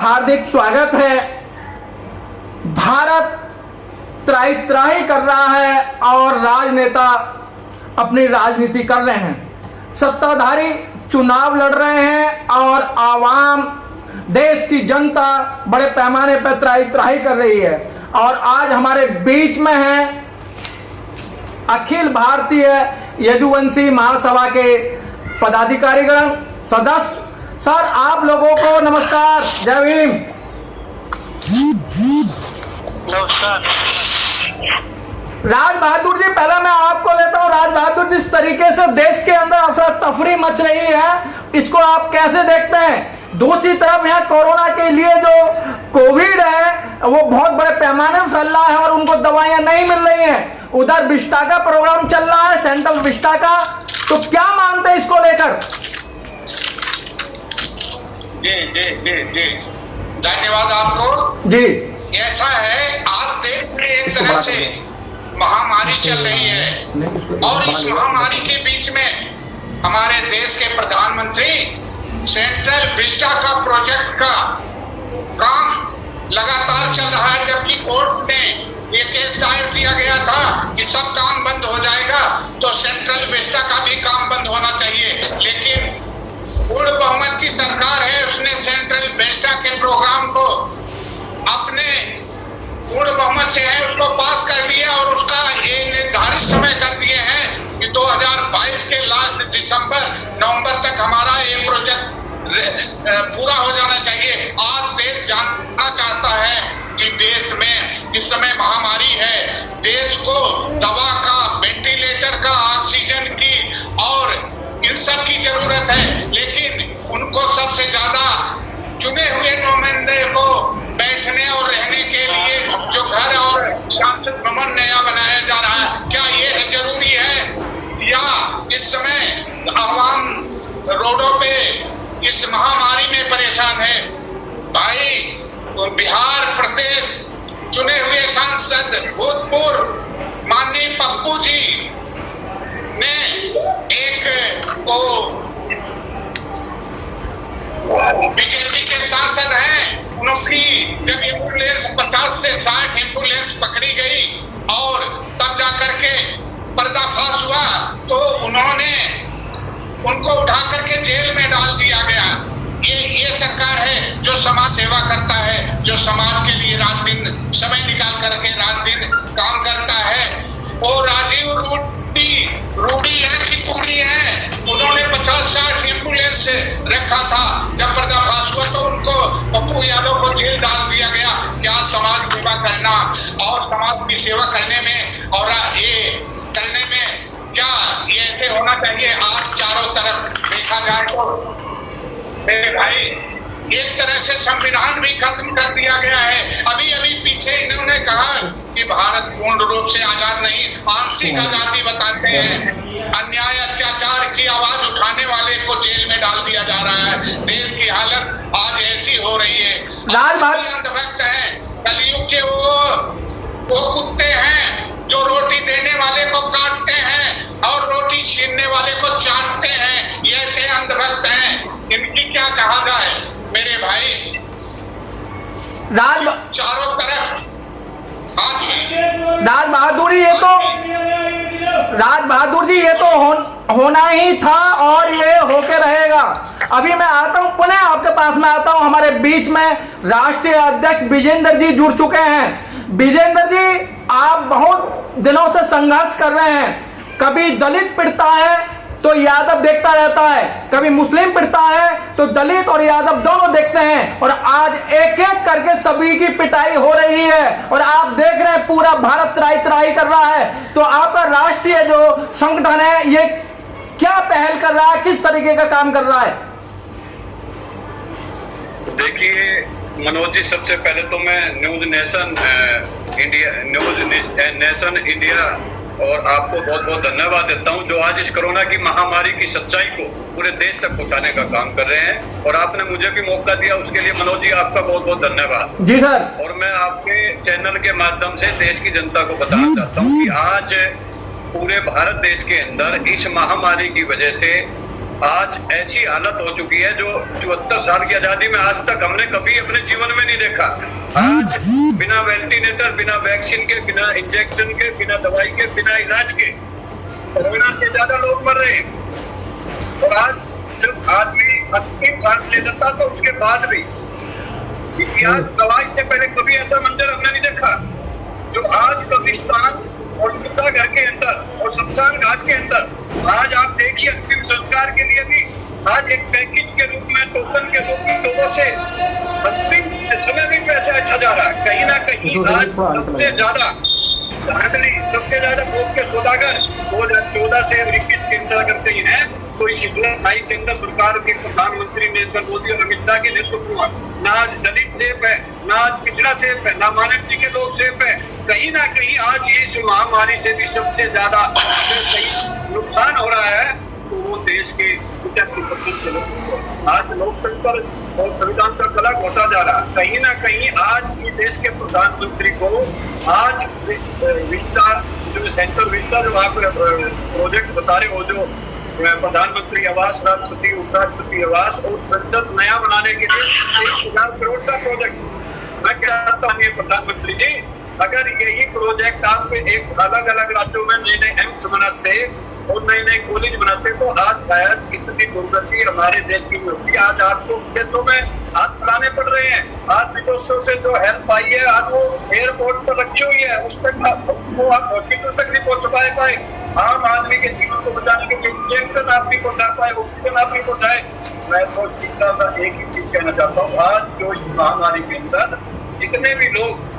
हार्दिक स्वागत है। भारत त्राही त्राही कर रहा है और राजनेता अपनी राजनीति कर रहे हैं। सत्ताधारी चुनाव लड़ रहे हैं और आवाम, देश की जनता बड़े पैमाने पर त्राही त्राही कर रही है। और आज हमारे बीच में है अखिल भारतीय यदुवंशी महासभा के पदाधिकारीगण, सदस्य। सर, आप लोगों को नमस्कार, जय भीम। नमस्कार। राज बहादुर जी, पहले मैं आपको लेता हूं। राज बहादुर, जिस तरीके से देश के अंदर अफरा तफरी मच रही है, इसको आप कैसे देखते हैं? दूसरी तरफ यहाँ कोरोना के लिए जो कोविड है वो बहुत बड़े पैमाने में फैल रहा है और उनको दवाइयां नहीं मिल रही हैं। उधर विस्टा का प्रोग्राम चल रहा है, सेंट्रल विस्टा का, तो क्या मानते हैं इसको लेकर? जी जी जी जी, धन्यवाद आपको। जी, ऐसा है, आज देश में एक तरह से महामारी चल रही है और इस महामारी के बीच में हमारे देश के प्रधानमंत्री सेंट्रल विस्टा का प्रोजेक्ट का काम लगातार चल रहा है, जबकि कोर्ट ने ये केस दायर किया गया था कि सब काम बंद हो जाएगा तो सेंट्रल विस्टा का भी काम बंद होना चाहिए। लेकिन पूर्ण बहुमत की सरकार है, उसने सेंट्रल विस्टा के प्रोग्राम को अपने पूर्ण बहुमत से है उसको पास कर दिया और उसका ये निर्धारित समय कर दिए हैं कि 2022 के लास्ट नवंबर तक हमारा ये प्रोजेक्ट पूरा हो जाना चाहिए। आज देश जानना चाहता है कि देश में इस समय महामारी है, देश को दवा का, वेंटिलेटर का, ऑक्सीजन की और इन सब की जरूरत है, लेकिन उनको सबसे ज्यादा चुने हुए नुमाइंदे को बैठने और रहने के लिए जो घर और संसद भवन नया बनाया जा रहा है, क्या ये जरूरी है? या इस समय आवाम रोडों पे इस महामारी में परेशान है? भाई, बिहार प्रदेश चुने हुए सांसद भूतपूर्व माननीय पप्पू जी ने एक को बीजेपी के सांसद हैं, उनकी जब एम्बुलेंस 50 से 60 एम्बुलेंस पकड़ी गई और तब जाकर के पर्दाफाश हुआ तो उन्होंने उनको उठा करके जेल में डाल दिया गया। ये सरकार है जो समाज सेवा करता है, जो समाज के लिए रात दिन समय निकाल करके रात दिन काम करता है। वो राजीव रूडी है कि कुड़ी है, उन्होंने 50-60 एम्बुलेंस रखा था, जब पर्दाफाश हुआ तो उनको पप्पू यादव को जेल डाल दिया गया। क्या समाज सेवा करना और समाज की सेवा करने में और ये करने में क्या ये ऐसे होना चाहिए? आज चारों तरफ देखा जाए तो मेरे भाई एक तरह से संविधान भी खत्म कर दिया गया है। अभी अभी पीछे इन्होंने कहा कि भारत पूर्ण रूप से आजाद नहीं, आंशिक आजादी बताते हैं। अन्याय अत्याचार की आवाज उठाने वाले को जेल में डाल दिया जा रहा है। देश की हालत आज ऐसी हो रही है। अंधभक्त है, कलयुग के वो कुत्ते हैं जो रोटी देने वाले को काटते हैं और रोटी छीनने वाले को चाटते हैं। ये ऐसे अंधभक्त हैं, इनकी क्या कहा जाए मेरे भाई? चारों तरफ राज बहादुर जी, ये तो होना ही था और ये होके रहेगा। अभी मैं आता हूं, पुनः आपके पास में आता हूं। हमारे बीच में राष्ट्रीय अध्यक्ष विजेंद्र जी जुड़ चुके हैं। विजेंद्र जी, आप बहुत दिनों से संघर्ष कर रहे हैं। कभी दलित पिटता है तो यादव देखता रहता है, कभी मुस्लिम पिटता है तो दलित और यादव दोनों देखते हैं, और आज एक एक करके सभी की पिटाई हो रही है और आप देख रहे हैं पूरा भारत त्राही त्राही कर रहा है। तो आपका राष्ट्रीय जो संगठन है ये क्या पहल कर रहा है, किस तरीके का काम कर रहा है? देखिए मनोज जी, सबसे पहले तो मैं न्यूज नेशन इंडिया और आपको बहुत बहुत धन्यवाद देता हूं जो आज इस कोरोना की महामारी की सच्चाई को पूरे देश तक पहुंचाने का काम कर रहे हैं, और आपने मुझे भी मौका दिया उसके लिए मनोज जी आपका बहुत बहुत धन्यवाद। जी सर। और मैं आपके चैनल के माध्यम से देश की जनता को बताना चाहता हूं कि आज पूरे भारत देश के अंदर इस महामारी की वजह से आज ऐसी हालत हो चुकी है जो 74 साल की आजादी में आज तक हमने कभी अपने जीवन में नहीं देखा। आज बिना वेंटिलेटर, बिना वैक्सीन के, बिना इंजेक्शन के, बिना दवाई के, बिना इलाज के कोरोना से ज्यादा लोग मर रहे हैं। और आज जब आदमी अंतिम सांस ले लेता तो उसके बाद भी इतिहास गवाह से पहले कभी ऐसा मंजर हमने नहीं देखा जो आज कब्रिस्तान और मुद्दा घर के अंदर और शमशान घाट के अंदर आज आप देखिए अंतिम संस्कार के लिए भी आज एक पैकेज के रूप में, टोकन के रूप में लोगों से अंतिम समय भी पैसा अच्छा जा रहा है। कहीं ना कहीं आज सबसे ज्यादा सबसे ज्यादा वोट के सौदागर 2014 से 21 के अंदर अगर कहीं है तो इस जुलाई के अंदर सरकार के प्रधानमंत्री नरेंद्र मोदी और अमित शाह के नेतृत्व में ना आज दलित सेफ है, ना आज पिछड़ा सेफ है, ना मानव जी के लोग सेफ है। कहीं ना कहीं आज ये इस महामारी से भी सबसे ज्यादा अगर कहीं नुकसान हो रहा है तो वो देश के 50% के लोग। आज लोकतंत्र और संविधान का गला घोटा जा रहा है। कहीं ना कहीं आज ये देश के प्रधानमंत्री को आज विस्तार जो सेंट्रल विस्तार जो आप प्रोजेक्ट बता रहे हो, जो प्रधानमंत्री आवास, राष्ट्रपति उपराष्ट्रपति आवास और संसद नया बनाने के लिए 1000 करोड़ का प्रोजेक्ट मैं कहता हूँ प्रधानमंत्री जी, अगर यही प्रोजेक्ट आप एक अलग अलग राज्यों में नए नए एम्स बनाते और नए नए कॉलेज बनाते तो आज शायद इतनी दुर्गति हमारे देश की होती। आज आपको देशों में हाथ फैलाने पड़ रहे हैं। आज विदेशों से जो हेल्प आई है आज वो एयरपोर्ट पर रखी हुई है, उस पर वो आप हॉस्पिटल तक नहीं पहुंच पाए। आम आदमी के जीवन को बचाने के लिए इंजेक्शन आप नहीं पहुंचा पाए, ऑक्सीजन आप नहीं पहुंचाए। मैं तो सीधा सा एक ही चीज कहना चाहता हूँ, आज जो इस महामारी के अंदर जितने भी लोग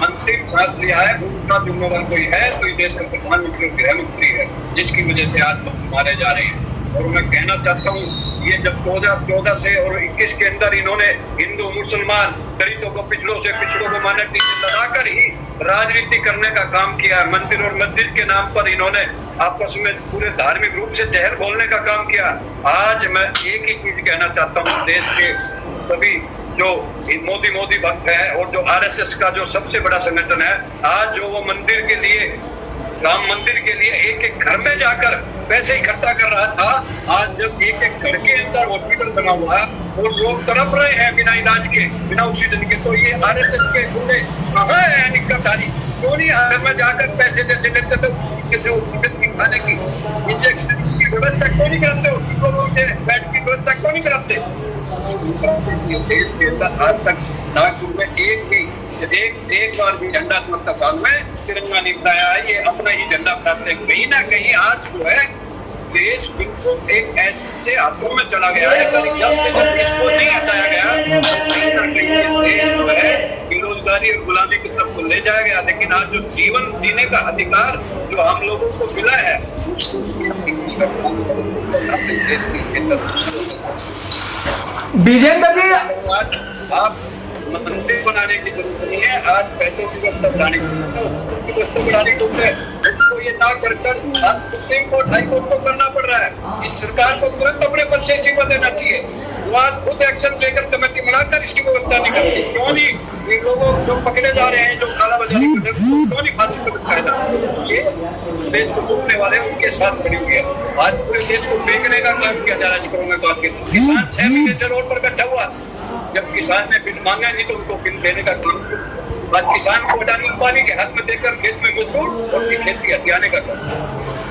अंतिम सांस लिया है उनका जिम्मेदार कोई है तो इस देश का प्रधानमंत्री और गृह मंत्री है, जिसकी वजह से आज लोग मारे जा रहे हैं। और मैं कहना चाहता हूँ ये जब 2014 से और 21 के अंदर इन्होंने हिंदू मुसलमान दलितों को पिछड़ों से पिछड़ों को मानव नीति लगाकर ही राजनीति करने का काम किया। मंदिर और मस्जिद के नाम पर इन्होंने आपस में पूरे धार्मिक रूप से जहर बोलने का काम किया। आज मैं एक ही चीज कहना चाहता हूँ, देश के सभी जो मोदी भक्त है और जो आरएसएस का जो सबसे बड़ा संगठन है, आज जो वो मंदिर के लिए, राम मंदिर के लिए एक एक घर में जाकर पैसे इकट्ठा कर रहा था, आज जब एक एक घर के अंदर हॉस्पिटल बना हुआ और लोग तड़प रहे हैं बिना इलाज के, बिना ऑक्सीजन के, तो ये आरएसएस के गुंडे कहाँ है निकटधारी? क्यों नहीं घर में जाकर पैसे जैसे लेते थे कैसे ऑक्सीजन की खाने की इंजेक्शन की व्यवस्था क्यों नहीं कराते? हॉस्पिटलों में बेड की व्यवस्था क्यों नहीं कराते? देश के अंदर आज तक नागपुर में एक बार भी झंडा चमकता साल में तिरंगा नहीं फहराया है। ये अपना ही झंडा फहराते हैं। कहीं ना कहीं आज जो है देश बिल्कुल एक ऐसे हाथों में चला गया है, अगर जब इसको नहीं हटाया गया कहीं ना कहीं देश जो है बेरोजगारी और गुलामी की तरफ को ले जाया गया। लेकिन आज जो जीवन जीने का अधिकार जो हम लोगों को मिला है उसको देश की विजेंद्र जी आप मंदिर बनाने की जरूरत नहीं है, आज पैसों की व्यवस्था बढ़ाने की व्यवस्था बढ़ाने की है। उसको ये ना कर आज सुप्रीम कोर्ट हाई कोर्ट को करना पड़ रहा है। इस सरकार को तुरंत अपने पद से इस्तीफा देना चाहिए। वो आज खुद एक्शन लेकर कमेटी बनाकर इसकी व्यवस्था नहीं करती। क्यों नहीं इन लोगों जो पकड़े जा रहे हैं, जो कालाबाजारी कर रहे हैं, क्यों नहीं फांसी पर लटकाया जा रहा है? ये देश को लूटने वाले उनके साथ खड़ी हुई है। आज पूरे देश को बेचने का काम किया जा रहा है। करूंगा तो आपके किसान 6 महीने से रोड पर बैठा हुआ, जब किसान ने बिल मांगा नहीं तो उनको बिल देने का काम किया। आज किसान को अडानी अंबानी के हाथ में देकर खेत में मजदूर और खेती हथियाने का काम।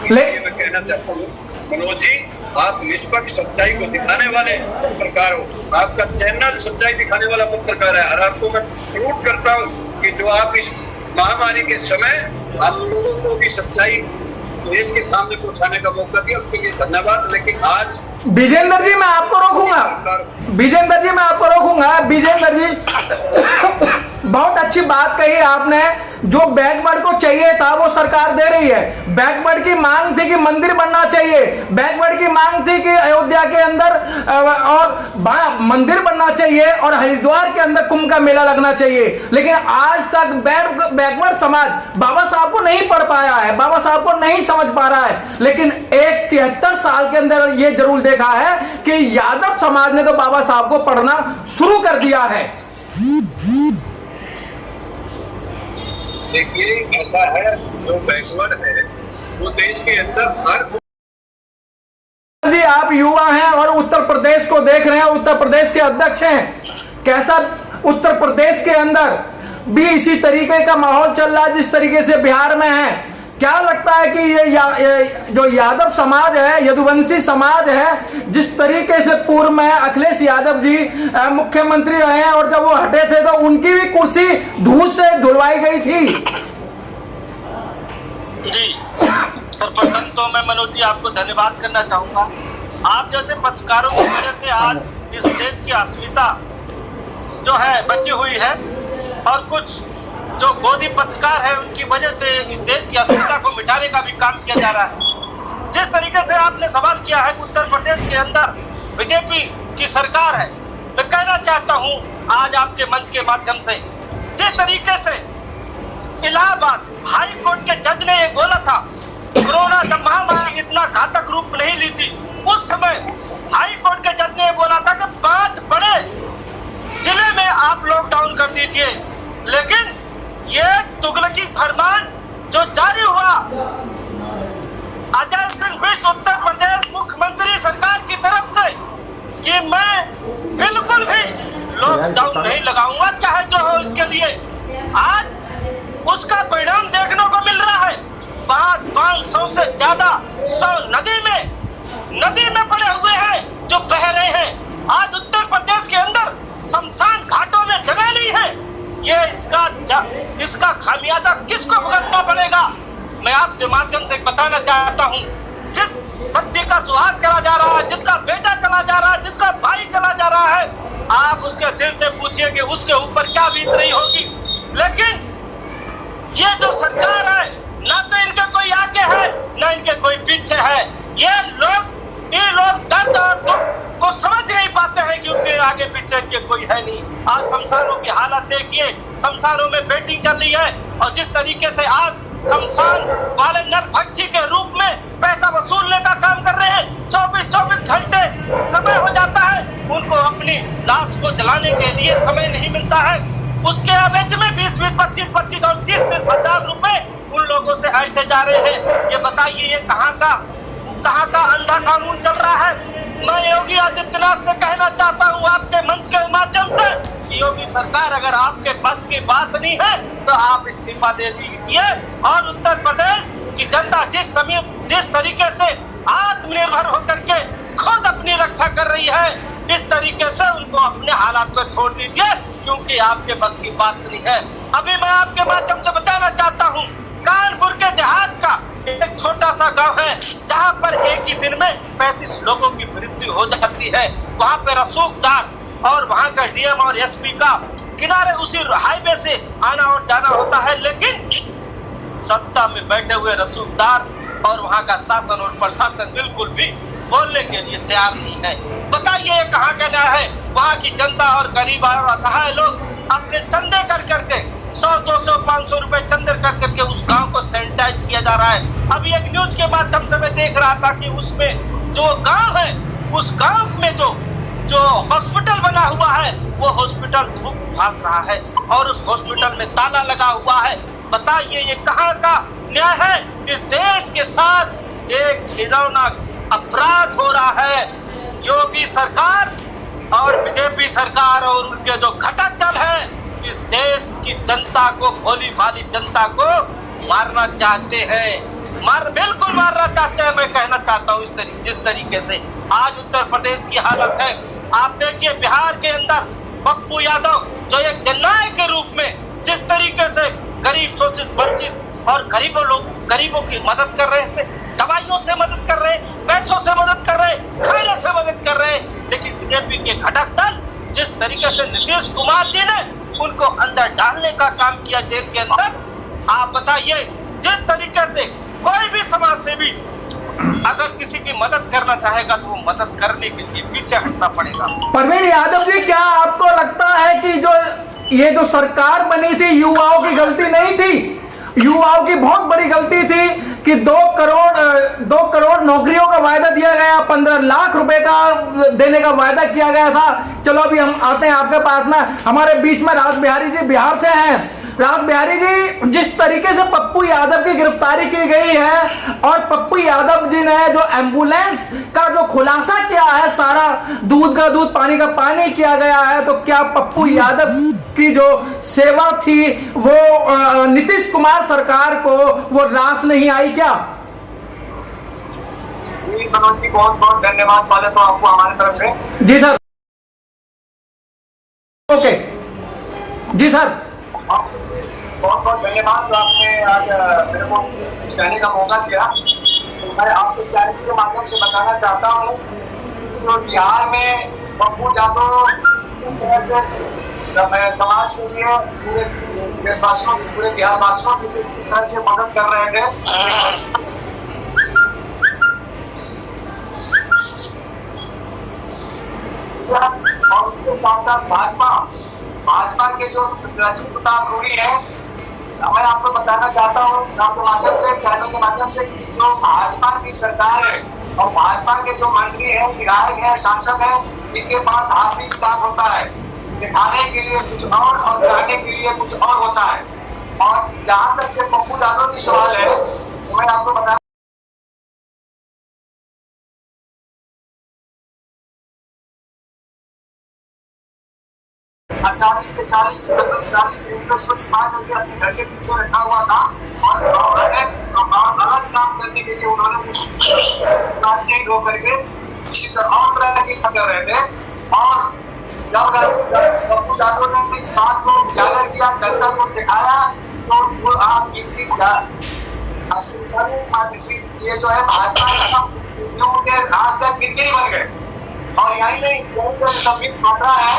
इसलिए मैं कहना चाहता हूँ मनोज जी, आप निष्पक्ष सच्चाई को दिखाने वाले पत्रकार हो। आपका चैनल सच्चाई दिखाने वाला पत्रकार है और आपको मैं सलूट करता हूँ कि जो आप इस महामारी के समय आप लोगों को भी सच्चाई देश के सामने पहुंचाने का मौका दिया, उसके लिए धन्यवाद। लेकिन आज विजेंद्र जी मैं आपको रोकूंगा, विजेंद्र जी मैं आपको रोकूंगा। विजेंद्र जी बहुत अच्छी बात कही आपने। जो बैकवर्ड को चाहिए था वो सरकार दे रही है। बैकवर्ड की मांग थी कि मंदिर बनना चाहिए, बैकवर्ड की मांग थी कि अयोध्या के अंदर और बड़ा मंदिर बनना चाहिए और हरिद्वार के अंदर कुंभ का मेला लगना चाहिए। लेकिन आज तक बैकवर्ड समाज बाबा साहब को नहीं पढ़ पाया है, बाबा साहब को नहीं समझ पा रहा है। लेकिन एक 73 साल के अंदर ये जरूर देखा है कि यादव समाज ने तो बाबा साहब को पढ़ना शुरू कर दिया है। देखिए ऐसा है, जो बैकवर्ड है वो देश के अंदर हर जी आप युवा प्रदेश को देख रहे हैं, उत्तर प्रदेश के अध्यक्ष हैं, कैसा उत्तर प्रदेश के अंदर भी इसी तरीके का माहौल चल रहा है जिस तरीके से बिहार में है। क्या लगता है कि ये जो यादव समाज है, यदुवंशी समाज है, जिस तरीके से पूर्व में अखिलेश यादव जी मुख्यमंत्री रहे हैं और जब वो हटे थे तो उनकी भी कुर्सी धूल से धुलवाई गई थी। जी सर्वप्रथम तो मैं मनोज जी आपको धन्यवाद करना चाहूंगा। आप जैसे पत्रकारों की वजह से आज इस देश की अस्मिता जो है बची हुई है और कुछ जो गोदी पत्रकार है उनकी वजह से इस देश की अस्मिता को मिटाने का भी काम किया जा रहा है। जिस तरीके से आपने सवाल किया है कि उत्तर प्रदेश के अंदर बीजेपी की सरकार है, मैं कहना चाहता हूं आज आपके मंच के माध्यम से, जिस तरीके से इलाहाबाद हाई कोर्ट के जज ने ये बोला था कोरोना जब महामारी इतना घातक रूप नहीं ली थी, उस समय हाई कोर्ट के जज ने ये बोला था कि 5 बड़े जिले में आप लॉकडाउन कर दीजिए, लेकिन ये तुगलकी फरमान जो जारी हुआ अजय सिंह बिष्ट उत्तर प्रदेश मुख्यमंत्री सरकार की तरफ से कि मैं बिल्कुल भी लॉकडाउन नहीं लगाऊंगा चाहे जो हो इसके लिए, आज उसका परिणाम देखने को मिल रहा है। 500 से ज्यादा 100 नदी में पड़े हुए हैं जो बह रहे हैं। आज उत्तर प्रदेश के अंदर शमशान घाटों में जगह नहीं है। ये इसका खामियाजा किसको भुगतना पड़ेगा? मैं आपके माध्यम से बताना चाहता हूँ, जिस बच्चे का सुहाग चला जा रहा है, जिसका बेटा चला जा रहा है, जिसका भाई चला जा रहा है, आप उसके दिल से पूछिए कि उसके ऊपर क्या बीत रही होगी। लेकिन ये जो सरकार है, ना तो इनके कोई आगे है ना इनके कोई पीछे है। ये लोग दर्द और दुख को समझ नहीं पाते हैं क्योंकि आगे पीछे के कोई है नहीं। आज शमशानों की हालत देखिए, शमशानों में वेटिंग चल रही है और जिस तरीके से आज शमशान वाले नरभक्षी के रूप में पैसा वसूलने का काम कर रहे हैं। 24 घंटे समय हो जाता है, उनको अपनी लाश को जलाने के लिए समय नहीं मिलता है। उसके एवज में 20, 25 और 30 हजार रुपए उन लोगों से ऐंठे जा रहे हैं। ये बताइए ये कहाँ का अंधा कानून चल रहा है? मैं योगी आदित्यनाथ से कहना चाहता हूँ आपके मंच के माध्यम से कि योगी सरकार अगर आपके बस की बात नहीं है तो आप इस्तीफा दे दीजिए और उत्तर प्रदेश की जनता जिस तरीके से आत्मनिर्भर होकर के खुद अपनी रक्षा कर रही है, इस तरीके से उनको अपने हालात को छोड़ दीजिए क्योंकि आपके बस की बात नहीं है। अभी मैं आपके माध्यम से बताना चाहता हूँ, कानपुर के देहात का एक छोटा सा गांव है जहां पर एक ही दिन में 35 लोगों की मृत्यु हो जाती है। वहां पे रसूखदार और वहां का डीएम और एसपी का किनारे उसी हाईवे से आना और जाना होता है, लेकिन सत्ता में बैठे हुए रसूखदार और वहां का शासन और प्रशासन बिल्कुल भी बोलने के लिए तैयार नहीं है। बताइए ये कहाँ का न्याय है? वहां की जनता और गरीब और असहाय लोग अपने चंदे कर करके 100, 200, 500 रुपए चंदे कर करके उस गांव को सैनिटाइज किया जा रहा है। अभी एक न्यूज के माध्यम से मैं देख रहा था कि उसमें जो गांव है, उस गांव में जो हॉस्पिटल बना हुआ है, वो हॉस्पिटल धूप भाग रहा है और उस हॉस्पिटल में ताला लगा हुआ है। बताइए ये कहाँ का न्याय है? इस देश के साथ एक घिनौना अपराध हो रहा है। योगी सरकार और बीजेपी सरकार और उनके जो घटक दल है इस देश की जनता को, भोली भाली जनता को मारना चाहते हैं। बिल्कुल मारना चाहते हैं। मैं कहना चाहता हूँ जिस तरीके से आज उत्तर प्रदेश की हालत है, आप देखिए बिहार के अंदर पप्पू यादव जो एक जननायक के रूप में जिस तरीके से गरीब, शोषित, वंचित और गरीबों की मदद कर रहे थे, दवाइयों से मदद कर रहे, पैसों से मदद कर रहे, खाने से मदद कर रहे, लेकिन बीजेपी के घटक दल जिस तरीके से नीतीश कुमार जी ने उनको अंदर डालने का काम किया जेल के अंदर, आप बताइए जिस तरीके से कोई भी समाज सेवी अगर किसी की मदद करना चाहेगा तो वो मदद करने के लिए पीछे हटना पड़ेगा। प्रवीण यादव जी, क्या आपको लगता है कि ये जो सरकार बनी थी युवाओं की गलती नहीं थी? युवाओं की बहुत बड़ी गलती थी कि 2 करोड़ नौकरियों का वायदा दिया गया, 15 लाख रुपए का देने का वायदा किया गया था। चलो अभी हम आते हैं आपके पास में, हमारे बीच में राज बिहारी जी बिहार से हैं। रास बिहारी जी, जिस तरीके से पप्पू यादव की गिरफ्तारी की गई है और पप्पू यादव जी ने जो एम्बुलेंस का जो खुलासा किया है, सारा दूध का दूध पानी का पानी किया गया है, तो क्या पप्पू यादव की जो सेवा थी वो नीतीश कुमार सरकार को वो रास नहीं आई क्या? मनोज जी, बहुत बहुत धन्यवाद पहले तो आपको हमारी तरफ से। जी सर, ओके जी सर, बहुत बहुत धन्यवाद जो आपने आज मेरे को कुछ कहने का मौका दिया। तो मैं आपको चैनल के माध्यम से बताना चाहता हूँ जो बिहार में पप्पू यादव समाज के लिए पूरे देशवासियों पूरे बिहार वासियों की तरह से मदद कर रहे थे। और उसके साथ साथ भाजपा के जो राजीव प्रताप रूडी है, मैं आपको बताना चाहता हूँ आपके माध्यम से, चैनल के माध्यम से, कि जो भाजपा की सरकार है और भाजपा के जो मंत्री हैं, विधायक हैं, सांसद हैं, इनके पास हाथ ही किताब होता है, दिखाने के लिए कुछ और करने के लिए कुछ और होता है। और जहाँ तक के पप्पू यादव की सवाल है, तो मैं आपको बता 40 के 40 को छुपा करके अपने घर के पीछे रखा हुआ था और अलग काम करने के लिए उन्होंने रो करके इसी तरह की कर रहे थे। और जब पप्पू यादव ने इस बात को उजागर किया, जनता को दिखाया, तो वो आप ये जो है भाजपा के राज का गिरगिरी बन गए। और यहीं नहीं संबित मात्रा है,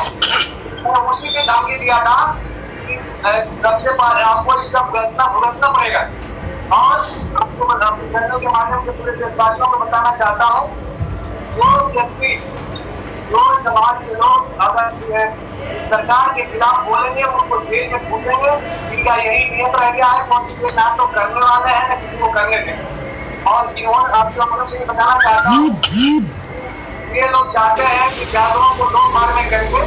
उसी ने धमकी दिया था कि सबसे पहले आपको इसका भुगतना पड़ेगा। और आपको चैनल के माध्यम से पूरे देशवासियों को बताना चाहता हूँ, जो व्यक्ति जो समाज के लोग अगर सरकार के खिलाफ बोलेंगे उनको जेल में पूछेंगे, इनका यही नियम रह गया है, क्योंकि ना तो करने वाले हैं न किसी को करने देंगे। और जीवन आपको मनुष्य से बताना चाहता हूँ, ये लोग चाहते हैं कि यादवों को 2 साल में करेंगे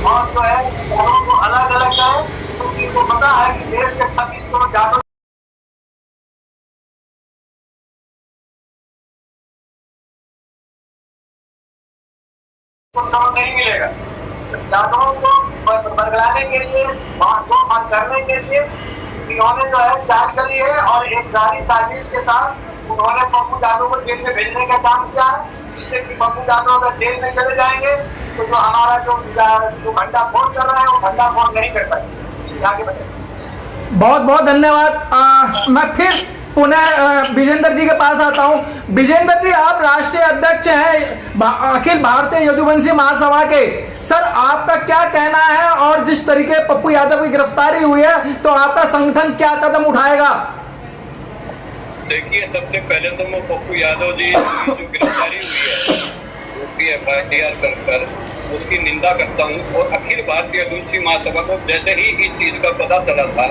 और जो है यादवों को अलग अलग करें, क्योंकि इनको पता है कि देश के 26 करोड़ यादव नहीं मिलेगा। यादवों को बदलाने के लिए, 2 साल करने के लिए इन्होंने जो है चाल चली है और एक जारी साजिश के साथ उन्होंने पप्पू यादव को जेल में भेजने का काम किया है, जिससे कि पप्पू यादव अगर जेल में चले जाएंगे तो जो हमारा जो भंडाफोड़ कर रहा है वो भंडाफोड़ नहीं कर पाएंगे। आगे बढ़े। बहुत बहुत धन्यवाद। मैं फिर पुनः विजेंद्र जी के पास आता हूं। विजेंद्र जी, आप राष्ट्रीय अध्यक्ष हैं अखिल भारतीय यदुवंशी महासभा के। सर, आपका क्या कहना है, और जिस तरीके पप्पू यादव की गिरफ्तारी हुई है तो आपका संगठन क्या कदम उठाएगा? देखिए, सबसे पहले तो मैं पप्पू यादव जी की जो गिरफ्तारी हुई है FIR कर उसकी निंदा करता हूँ। और अखिल भारतीय यदुवंशी महासभा को जैसे ही इस चीज का पता चला था,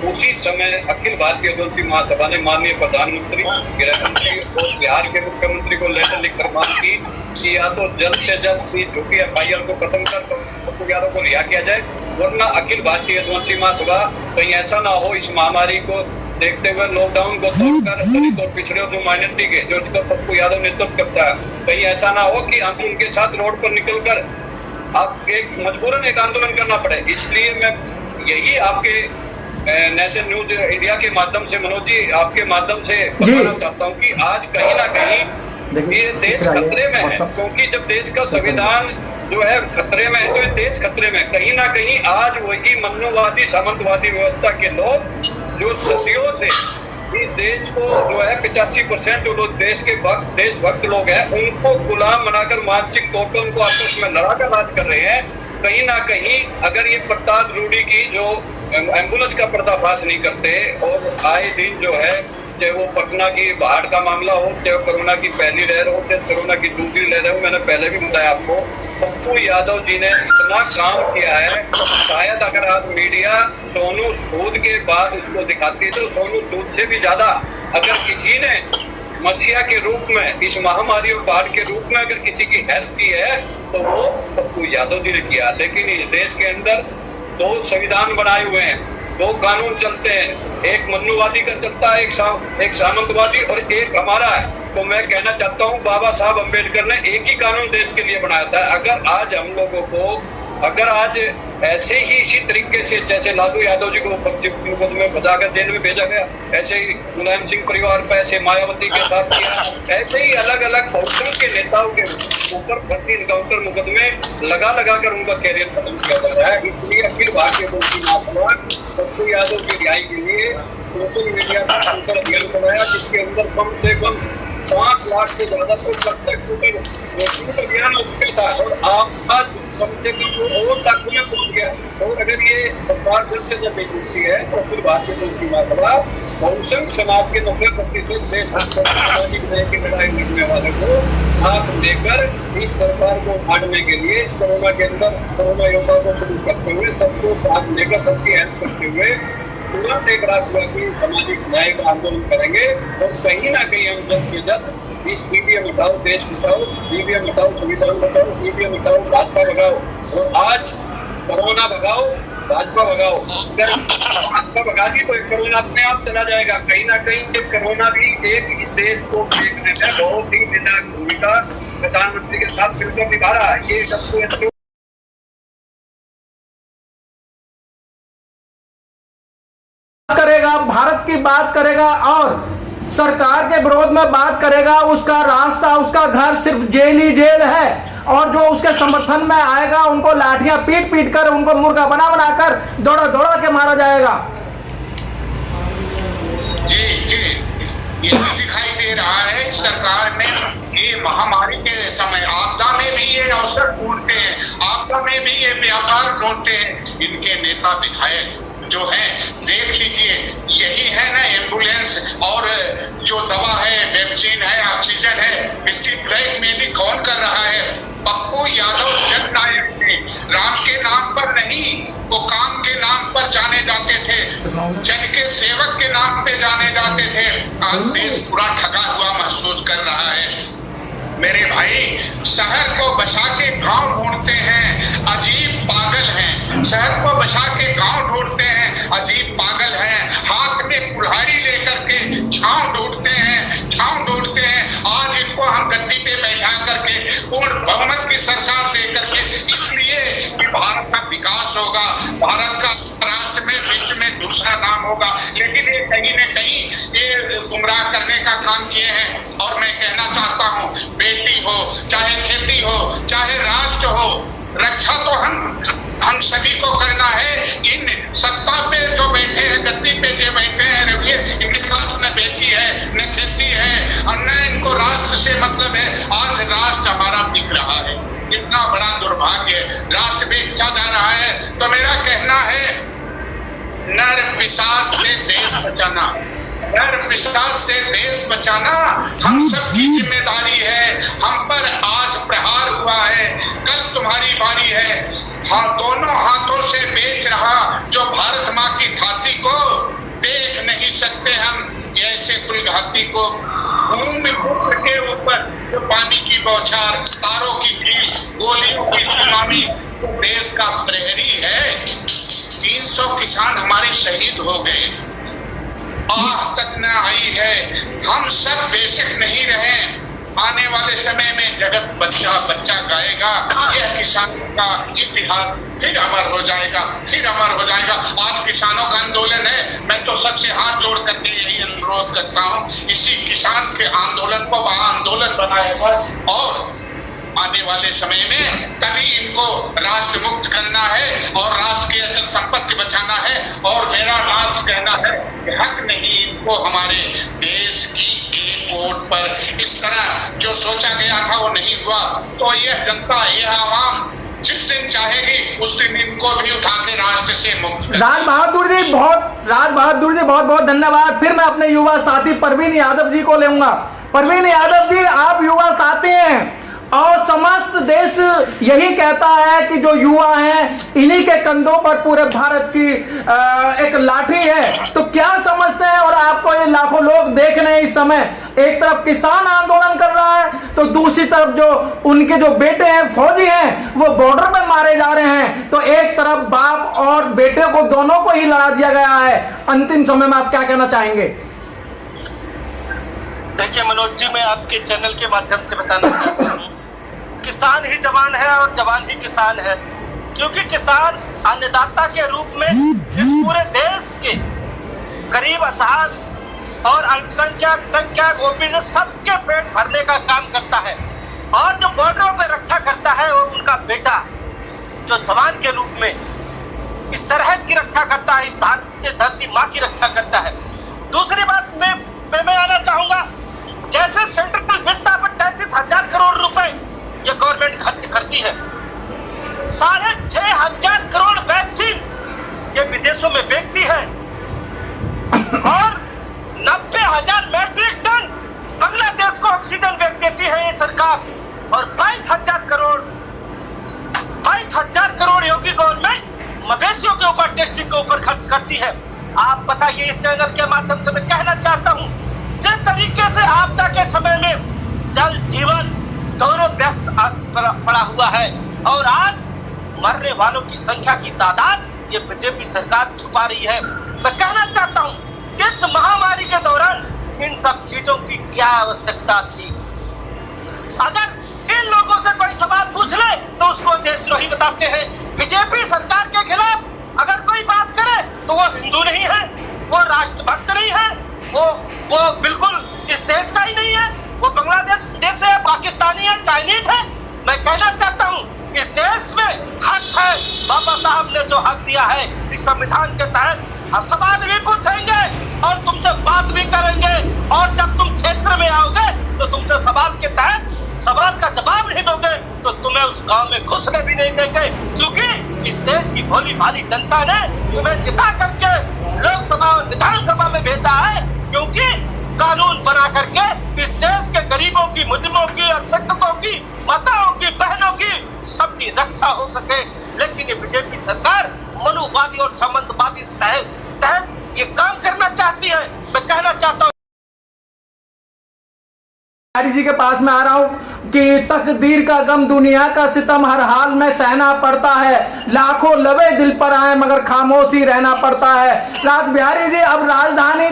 उसी समय अखिल भारतीय यदुवंशी महासभा ने माननीय प्रधानमंत्री, गृह मंत्री और बिहार के मुख्यमंत्री को लेटर लिखकर मांग की कि या तो जल्द से जल्द जो कि FIR को खत्म कर पप्पू यादव को रिहा किया जाए, वरना अखिल भारतीय यदुवंशी महासभा कहीं ऐसा ना हो इस महामारी को देखते हुए, लॉकडाउन को तोड़कर दलित और पिछड़े जो माइनॉरिटी के जो पप्पू यादव नेतृत्व करता है, कहीं ऐसा ना हो कि हम उनके साथ रोड पर निकलकर आप एक मजबूरन एक आंदोलन करना पड़े। इसलिए मैं यही आपके नेशनल न्यूज इंडिया के माध्यम से, मनोज जी, आपके माध्यम से बताना चाहता हूँ कि आज कहीं ना कहीं ये देश खतरे में है, क्योंकि जब देश का संविधान जो है खतरे में है तो ये देश खतरे में। कहीं ना कहीं आज वही मनुवादी सामंतवादी व्यवस्था के लोग जो सदियों से इस देश को जो है 85% जो लोग देशभक्त लोग हैं, उनको गुलाम बनाकर मानसिक तौर पर उनको आपस में लड़ाकर राज कर रहे हैं। कहीं ना कहीं अगर ये प्रताप रूडी की जो एम्बुलेंस का पर्दाफाश नहीं करते, और आए दिन जो है, चाहे वो पटना की बाढ़ का मामला हो, चाहे कोरोना की पहली लहर हो, चाहे कोरोना की दूसरी लहर हो, मैंने पहले भी बताया आपको, पप्पू यादव जी ने इतना काम किया है। शायद अगर आज मीडिया सोनू सूद के बाद उसको दिखाती है, तो सोनू सूद से भी ज्यादा अगर किसी ने मसीहा के रूप में, इस महामारी और बाढ़ के रूप में अगर किसी की हेल्प की है तो वो पप्पू यादव जी ने किया। लेकिन इस देश के अंदर 2 संविधान बनाए हुए हैं, दो कानून चलते हैं, एक मनुवादी का चलता है, एक सामंतवादी और एक हमारा है। तो मैं कहना चाहता हूँ बाबा साहब अम्बेडकर ने एक ही कानून देश के लिए बनाया था। अगर आज हम लोगों को आज ऐसे ही इसी तरीके से जैसे लालू यादव जी को मुकदमे में बचाकर जेल में भेजा गया, ऐसे ही मुलायम सिंह परिवार पर, ऐसे मायावती के साथ किया, ऐसे ही अलग अलग बहुसंख्य के नेताओं के ऊपर भर्ती इनकाउंटर मुकदमे लगा कर उनका कैरियर खत्म किया जा रहा है। इसलिए अखिल भारतीय मुक्ति महासभा पप्पू यादव की रिहाई के लिए सोशल मीडिया पर अंतर अभियान बनाया, जिसके अंदर कम से कम 5 लाख से ज्यादा अभियान था। और आज कम से कम और तक में पहुंच गया। और अगर ये सरकार जल्द से जल्द नहीं है तो फिर भारतीय मुक्ति महासभा बहुसंख्य समाज के 90% देश सामाजिक न्याय की लड़ाई लड़ने वाले को साथ लेकर इस सरकार को उठाने के लिए इस कोरोना के अंदर कोरोना योद्धा को शुरू करते हुए सबको साथ लेकर सबकी हेल्प करते हुए तुरंत एक राष्ट्रव्यापी सामाजिक न्याय का आंदोलन करेंगे। और कहीं ना कहीं हम जल्द से जल्द इस ईवीएम हटाओ, देश बचाओ, ईवीएम हटाओ, संविधान बचाओ, ईवीएम हटाओ, भाजपा भगाओ। और आज कोरोना भगाओ, भाजपा भगाओ। अगर भाजपा भगा दी तो कोरोना अपने आप चला जाएगा। कहीं ना कहीं ये कोरोना भी एक इस देश को देखने में बहुत ही निर्णायक भूमिका प्रधानमंत्री के साथ मिलकर निभा रहा है। ये सबको करेगा, भारत की बात करेगा और सरकार के विरोध में बात करेगा, उसका रास्ता, उसका घर सिर्फ जेल ही जेल है। और जो उसके समर्थन में आएगा उनको लाठियां पीट पीट कर, उनको मुर्गा बना बनाकर दौड़ा दौड़ा के मारा जाएगा। जी ये भी दिखाई दे रहा है सरकार ने ये महामारी के समय आपदा में भी ये अवसर ढूंढते हैं, आपदा में भी ये व्यापार ढूंढते हैं। इनके नेता विधायक जो है देख लीजिए, यही है ना एम्बुलेंस और जो दवा है, वैक्सीन है, ऑक्सीजन है, इसकी ब्लैक मेलिंग कौन कर रहा है? पप्पू यादव जननायक थे, राम के नाम पर नहीं, वो काम के नाम पर जाने जाते थे, जन के सेवक के नाम पे जाने जाते थे। आज देश पूरा ठगा हुआ महसूस कर रहा है। मेरे भाई, शहर को बचा के गांव ढूंढते हैं, अजीब पागल हैं। शहर को बचा के गांव ढूंढते हैं, अजीब पागल हैं। हाथ में कुल्हाड़ी लेकर के छांव ढूंढते हैं, छांव ढूंढते हैं। आज इनको हम गद्दी पे बैठा करके पूर्ण बहुमत की सरकार दे करके, इसलिए कि भारत का विकास होगा, भारत का राष्ट्र में विश्व में दूसरा नाम होगा। लेकिन ये कहीं न कहीं ये गुमराह करने का काम किए हैं। और मैं कहना चाहता हूँ, बेटी हो, चाहे खेती हो, चाहे राष्ट्र हो, रक्षा तो हम सभी को करना है। इन सत्ता पे जो बैठे हैं, गद्दी पे जो बैठे हैं, रखिए इनके पास न बेटी है, न खेती है, और न इनको राष्ट्र से मतलब है। आज राष्ट्र हमारा बिक रहा है, इतना बड़ा दुर्भाग्य है। राष्ट्र बेचा जा रहा है। तो मेरा कहना है, नर पिशाच से देश बचाना, नर पिशाच से देश बचाना हम सबकी जिम्मेदारी है। हम पर आज प्रहार हुआ है, कल तुम्हारी बारी है। हाँ, दोनों हाथों से बेच रहा जो भारत माँ की छाती को देख नहीं सकते हम ऐसे कुलघाती को। भूमि के ऊपर जो पानी की बौछार, तारों की भीड़, गोलियों की सुनामी, देश का प्रहरी है। 300 किसान हमारे शहीद हो गए, आह तक न आई है। हम सब बेशक नहीं रहे, आने वाले समय में जगत बच्चा बच्चा गाएगा, यह किसानों का इतिहास फिर अमर हो जाएगा, फिर अमर हो जाएगा। आज किसानों का आंदोलन है, मैं तो सबसे हाथ जोड़ करके यही अनुरोध करता हूँ, इसी किसान के आंदोलन को वहाँ आंदोलन बनाया जाए। और आने वाले समय में तभी इनको राष्ट्र मुक्त करना है और राष्ट्र की अचल संपत्ति बचाना है। और मेरा लास्ट कहना है कि हक नहीं इनको हमारे देश की एक वोट पर, इस तरह जो सोचा गया था वो नहीं हुआ। तो यह जनता, यह आवाम जिस दिन चाहेगी उस दिन इनको भी उठा के राष्ट्र से मुक्त। राज बहादुर जी बहुत बहुत धन्यवाद। फिर मैं अपने युवा साथी परवीन यादव जी को लेऊंगा। परवीन यादव जी, आप युवा साथी हैं और समस्त देश यही कहता है कि जो युवा हैं इन्हीं के कंधों पर पूरे भारत की एक लाठी है। तो क्या समझते हैं? और आपको ये लाखों लोग देख रहे हैं इस समय, एक तरफ किसान आंदोलन कर रहा है तो दूसरी तरफ जो उनके जो बेटे हैं फौजी हैं वो बॉर्डर पे मारे जा रहे हैं। तो एक तरफ बाप और बेटे को दोनों को ही लड़ा दिया गया है। अंतिम समय में आप क्या कहना चाहेंगे? देखिए मनोज जी, मैं आपके चैनल के माध्यम से बताना चाहता हूँ, किसान ही जवान है और जवान ही किसान है। क्योंकि किसान अन्नदाता के रूप में इस पूरे देश के गरीब, असहाय और अल्पसंख्यक, संख्यक, ओबीसी सबके पेट भरने का काम करता है। और जो बॉर्डरों पर रक्षा करता है वो उनका बेटा, जो जवान के रूप में इस सरहद की रक्षा करता है, इस धरती माँ की रक्षा करता है। दूसरी बात मैं आना चाहूंगा, जैसे सेंट्रल विस्ता पर 33,000 करोड़ रुपए ये गवर्नमेंट खर्च करती है, 6,500 करोड़ वैक्सीन ये विदेशों में बेचती है और 90,000 मैट्रिक टन बांग्लादेश को ऑक्सीजन बेच देती है ये सरकार। और 22,000 करोड़ योगी गवर्नमेंट मवेशियों के ऊपर, टेस्टिंग के ऊपर खर्च करती है। आप बताइए, इस चैनल के माध्यम से मैं कहना चाहता हूँ, जिस तरीके से आपदा के समय में जल जीवन दोनों व्यस्त पड़ा हुआ है और आज मरने वालों की संख्या की तादाद ये बीजेपी सरकार छुपा रही है। मैं कहना चाहता हूँ, इस महामारी के दौरान इन सब चीजों की क्या आवश्यकता थी? अगर इन लोगों से कोई सवाल पूछ ले तो उसको देशद्रोही बताते हैं। बीजेपी सरकार के खिलाफ अगर कोई बात करे तो वो हिंदू नहीं है, वो राष्ट्रभक्त नहीं है, वो बिल्कुल इस देश का ही नहीं है, वो बांग्लादेश देश है, पाकिस्तानी है, चाइनीज है। मैं कहना चाहता हूँ, इस देश में हक है, बाबा साहब ने जो हक दिया है इस संविधान के तहत हम सवाल भी पूछेंगे और तुमसे बात भी करेंगे। और जब तुम क्षेत्र में आओगे तो तुमसे सवाल के तहत सवाल का जवाब नहीं दोगे तो तुम्हें उस गांव में घुसने भी नहीं देंगे। क्योंकि इस देश की भोली भाली जनता ने तुम्हें जिता करके लोकसभा और विधानसभा में भेजा है, क्योंकि कानून बना करके इस देश के गरीबों की, मुजरिमों की, अल्पसंख्यकों की, माताओं की, बहनों की सबकी रक्षा हो सके। लेकिन ये बीजेपी सरकार मनुवादी और सामंतवादी तहत ये काम करना चाहती है। मैं कहना चाहता हूँ जी के पास में आ रहा हूं कि तकदीर का गम, दुनिया का सितम हर हाल में सहना पड़ता है, लाखों लबे दिल पर आए मगर खामोशी रहना पड़ता है। राज बिहारी जी, अब राजधानी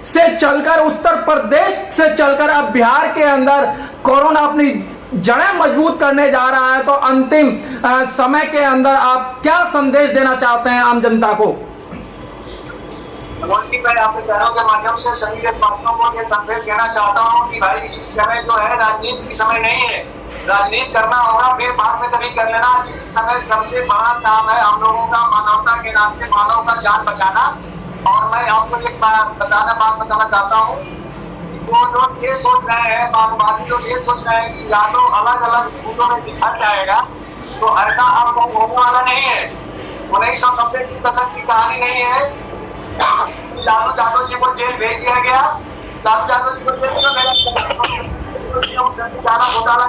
से चलकर, उत्तर प्रदेश से चलकर अब बिहार के अंदर कोरोना अपनी जड़ें मजबूत करने जा रहा है। तो अंतिम समय के अंदर आप क्या संदेश देना चाहते हैं आम जनता को? मैं आपके चैनल के माध्यम से सभी देशवासियों को ये संदेश देना चाहता हूँ कि भाई इस समय जो है राजनीति की समय नहीं है। राजनीति करना होगा फिर बाद में कभी कर लेना। इस समय सबसे बड़ा काम है हम लोगों का मानवता के नाते मानव का जान बचाना। और मैं आपको एक बात बताना चाहता हूँ, वो लोग ये सोच रहे हैं, माओवादी लोग ये सोच रहे हैं कि यादव अलग अलग बूथों में दिखा जाएगा, तो ऐसा अब होने वाला नहीं है। 1990 की दशक की कहानी नहीं है। लालू यादव जी को जेल भेज दिया गया। लालू यादव जी को जेल चारा घोटाला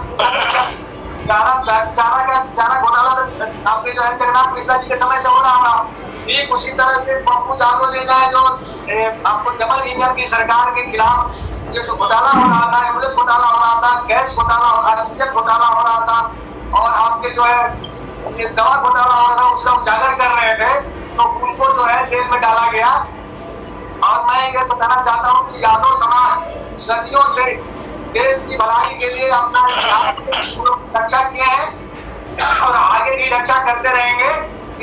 आपके जो है जगन्नाथ मिश्रा जी के समय से हो रहा था। ठीक उसी तरह से पप्पू यादव जी ने जो आपको जमल इंजन की सरकार के खिलाफ ये जो घोटाला हो रहा था, एम्बुलेंस घोटाला हो रहा था, गैस घोटाला हो रहा था, ऑक्सीजन घोटाला हो रहा था और आपके जो है दवा घोटाला हो रहा था, उसका उजागर कर रहे थे, तो उनको जो है जेल में डाला गया। और मैं ये बताना चाहता हूँ कि यादव समाज सदियों से देश की भलाई के लिए अपना रक्षा किए हैं और आगे भी रक्षा करते रहेंगे।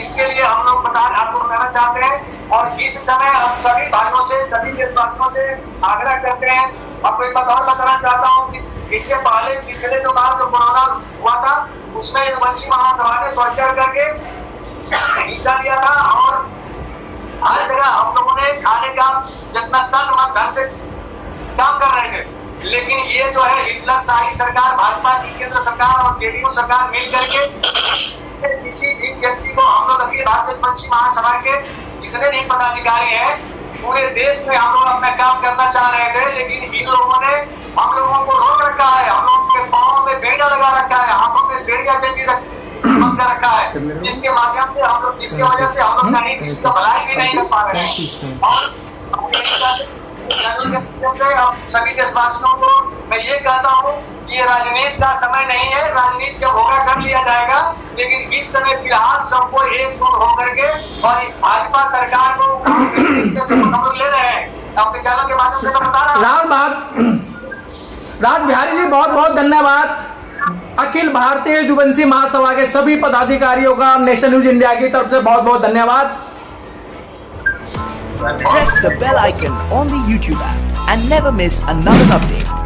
इसके लिए हम लोग आपको बताना चाहते हैं। और इस समय हम सभी भाइयों से, सभी देशवासियों से आग्रह करते हैं। आपको एक बात और बताना चाहता हूँ कि इससे पहले पिछले जो बार जो कोरोना हुआ था उसमें वंशी महासभा ने बढ़ चढ़ करके हिस्सा लिया था और हर जगह हम लोगों ने खाने का जितना तन मन धन से काम कर रहे थे। लेकिन ये जो है हिटलर शाही सरकार, भाजपा की केंद्र सरकार और जेडीयू सरकार मिल करके किसी भी व्यक्ति को, हम लोग अखिल भारतीय वंशी महासभा के जितने भी पदाधिकारी हैं पूरे देश में हम लोग अपना काम करना चाह रहे थे, लेकिन इन लोगों ने हम लोगों को रोक रखा है, हम लोगों के पाँव में बेड़ा लगा रखा है, हाथों में बेड़िया चट्टी बंद कर रखा है, जिसके माध्यम से हम लोग, जिसकी वजह से हम लोग कहीं किसी का भलाई भी नहीं कर पा रहे हैं। और हम सभी देशवासियों को मैं ये कहता हूँ कि ये राजनीति का समय नहीं है, राजनीति जब होगा कर लिया जाएगा, लेकिन इस समय फिलहाल सबको एकजुट होकर के और इस भाजपा सरकार को हम लोग ले रहे हैं। आपके चैनल के माध्यम से मैं बता रहा हूँ। राज बिहारी जी, बहुत बहुत धन्यवाद। अखिल भारतीय युवंशी महासभा के सभी पदाधिकारियों का नेशन न्यूज इंडिया की तरफ से बहुत बहुत धन्यवाद। Press the bell icon on the YouTube app and never miss another update.